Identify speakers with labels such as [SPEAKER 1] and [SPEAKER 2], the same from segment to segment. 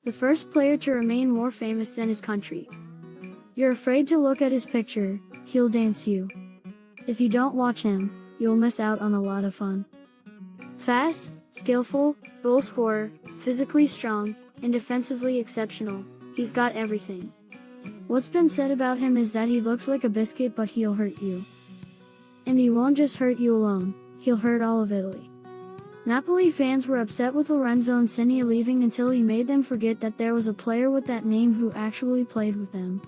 [SPEAKER 1] the first player to remain more famous than his country. You're afraid to look at his picture, he'll dance you. If you don't watch him, you'll miss out on a lot of fun. Fast, skillful, goal scorer, physically strong, and defensively exceptional, he's got everything. What's been said about him is that he looks like a biscuit, but he'll hurt you. And he won't just hurt you alone, he'll hurt all of Italy. Napoli fans were upset with Lorenzo Insigne leaving until he made them forget that there was a player with that name who actually played with them.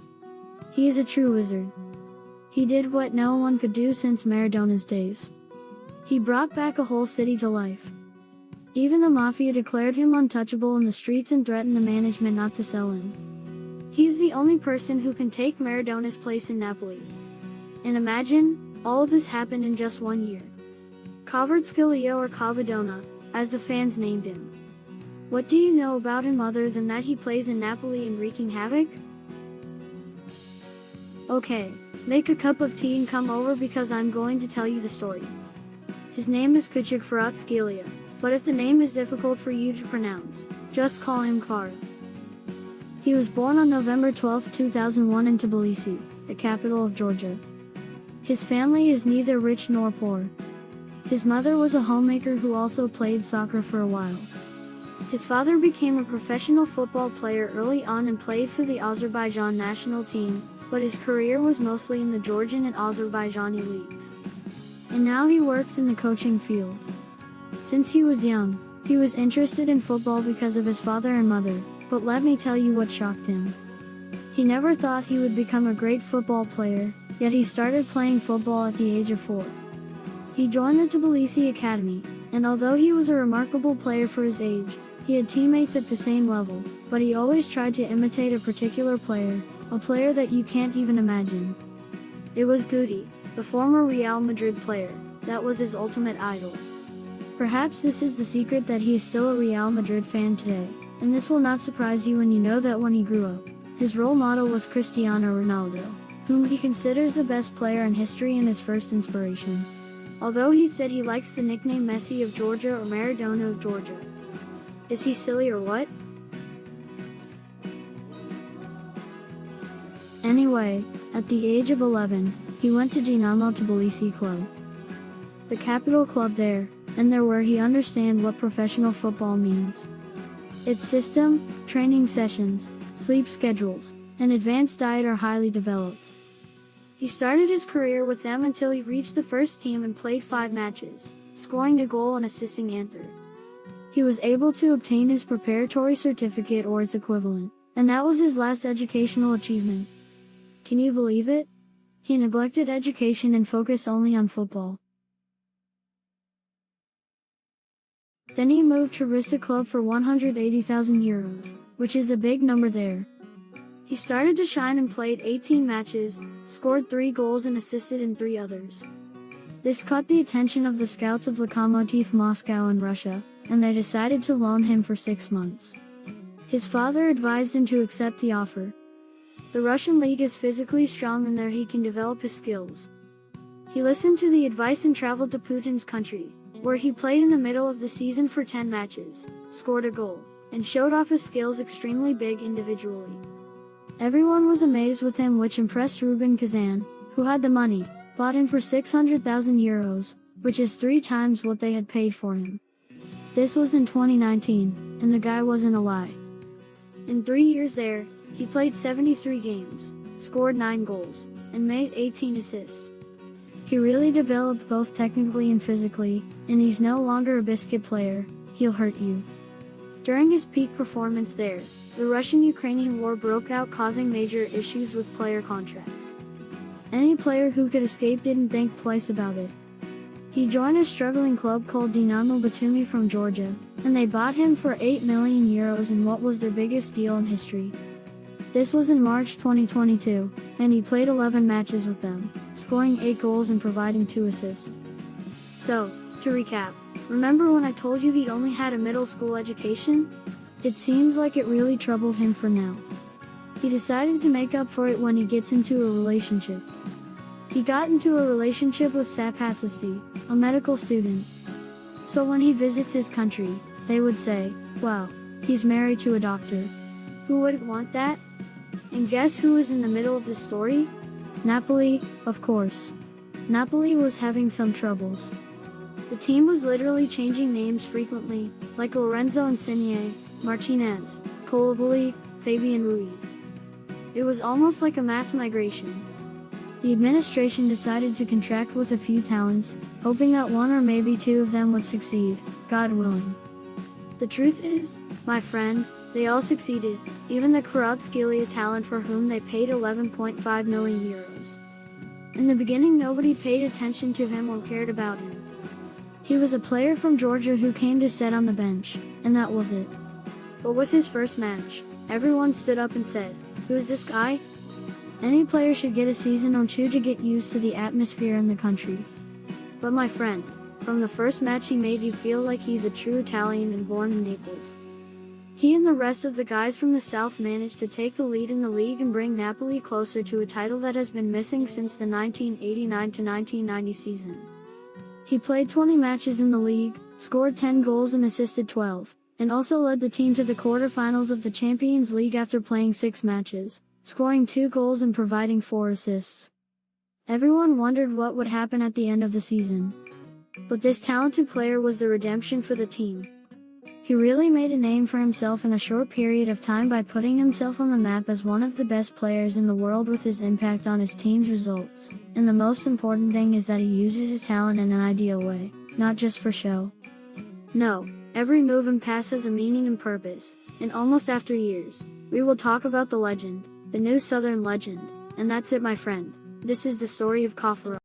[SPEAKER 1] He is a true wizard. He did what no one could do since Maradona's days. He brought back a whole city to life. Even the mafia declared him untouchable in the streets and threatened the management not to sell him. He's the only person who can take Maradona's place in Napoli. And imagine, all of this happened in just 1 year. Kvaratskhelia, or Kavadona, as the fans named him. What do you know about him other than that he plays in Napoli and wreaking havoc? Okay, make a cup of tea and come over because I'm going to tell you the story. His name is Khvicha Kvaratskhelia, but if the name is difficult for you to pronounce, just call him Kvara. He was born on November 12, 2001 in Tbilisi, the capital of Georgia. His family is neither rich nor poor. His mother was a homemaker who also played soccer for a while. His father became a professional football player early on and played for the Azerbaijan national team, but his career was mostly in the Georgian and Azerbaijani leagues. And now he works in the coaching field. Since he was young, he was interested in football because of his father and mother, but let me tell you what shocked him. He never thought he would become a great football player, yet he started playing football at the age of 4. He joined the Tbilisi Academy, and although he was a remarkable player for his age, he had teammates at the same level, but he always tried to imitate a particular player, a player that you can't even imagine. It was Guti, the former Real Madrid player, that was his ultimate idol. Perhaps this is the secret that he is still a Real Madrid fan today, and this will not surprise you when you know that when he grew up, his role model was Cristiano Ronaldo, whom he considers the best player in history and his first inspiration. Although he said he likes the nickname Messi of Georgia or Maradona of Georgia. Is he silly or what? Anyway, at the age of 11, he went to Dinamo Tbilisi club, the capital club there, and there where he understand what professional football means. Its system, training sessions, sleep schedules, and advanced diet are highly developed. He started his career with them until he reached the first team and played 5 matches, scoring a goal and assisting Anther. He was able to obtain his preparatory certificate or its equivalent, and that was his last educational achievement. Can you believe it? He neglected education and focused only on football. Then he moved to Rissa club for €180,000, which is a big number there. He started to shine and played 18 matches, scored 3 goals and assisted in 3 others. This caught the attention of the scouts of Lokomotiv Moscow in Russia, and they decided to loan him for 6 months. His father advised him to accept the offer. The Russian league is physically strong and there he can develop his skills. He listened to the advice and traveled to Putin's country, where he played in the middle of the season for 10 matches, scored a goal, and showed off his skills extremely big individually. Everyone was amazed with him, which impressed Rubin Kazan, who had the money, bought him for €600,000, which is 3 times what they had paid for him. This was in 2019, and the guy wasn't a lie. In 3 years there, he played 73 games, scored 9 goals, and made 18 assists. He really developed both technically and physically, and he's no longer a biscuit player, he'll hurt you. During his peak performance there, the Russian-Ukrainian war broke out, causing major issues with player contracts. Any player who could escape didn't think twice about it. He joined a struggling club called Dinamo Batumi from Georgia, and they bought him for €8 million in what was their biggest deal in history. This was in March 2022, and he played 11 matches with them, scoring 8 goals and providing 2 assists. So, to recap, remember when I told you he only had a middle school education? It seems like it really troubled him for now. He decided to make up for it when he gets into a relationship. He got into a relationship with Sapatsevsi, a medical student. So when he visits his country, they would say, wow, he's married to a doctor. Who wouldn't want that? And guess who was in the middle of the story? Napoli, of course. Napoli was having some troubles. The team was literally changing names frequently, like Lorenzo Insigne, Martinez, Koulibaly, Fabian Ruiz. It was almost like a mass migration. The administration decided to contract with a few talents, hoping that one or maybe two of them would succeed, God willing. The truth is, my friend, they all succeeded, even the Kvaratskhelia talent for whom they paid 11.5 million euros. In the beginning nobody paid attention to him or cared about him. He was a player from Georgia who came to sit on the bench, and that was it. But with his first match, everyone stood up and said, "Who is this guy?" Any player should get a season or two to get used to the atmosphere in the country. But my friend, from the first match he made you feel like he's a true Italian and born in Naples. He and the rest of the guys from the south managed to take the lead in the league and bring Napoli closer to a title that has been missing since the 1989-1990 season. He played 20 matches in the league, scored 10 goals and assisted 12, and also led the team to the quarterfinals of the Champions League after playing 6 matches, scoring 2 goals and providing 4 assists. Everyone wondered what would happen at the end of the season. But this talented player was the redemption for the team. He really made a name for himself in a short period of time by putting himself on the map as one of the best players in the world with his impact on his team's results. And the most important thing is that he uses his talent in an ideal way, not just for show. No, every move and pass has a meaning and purpose, and almost after years, we will talk about the legend, the new Southern legend, and that's it my friend. This is the story of Khvicha.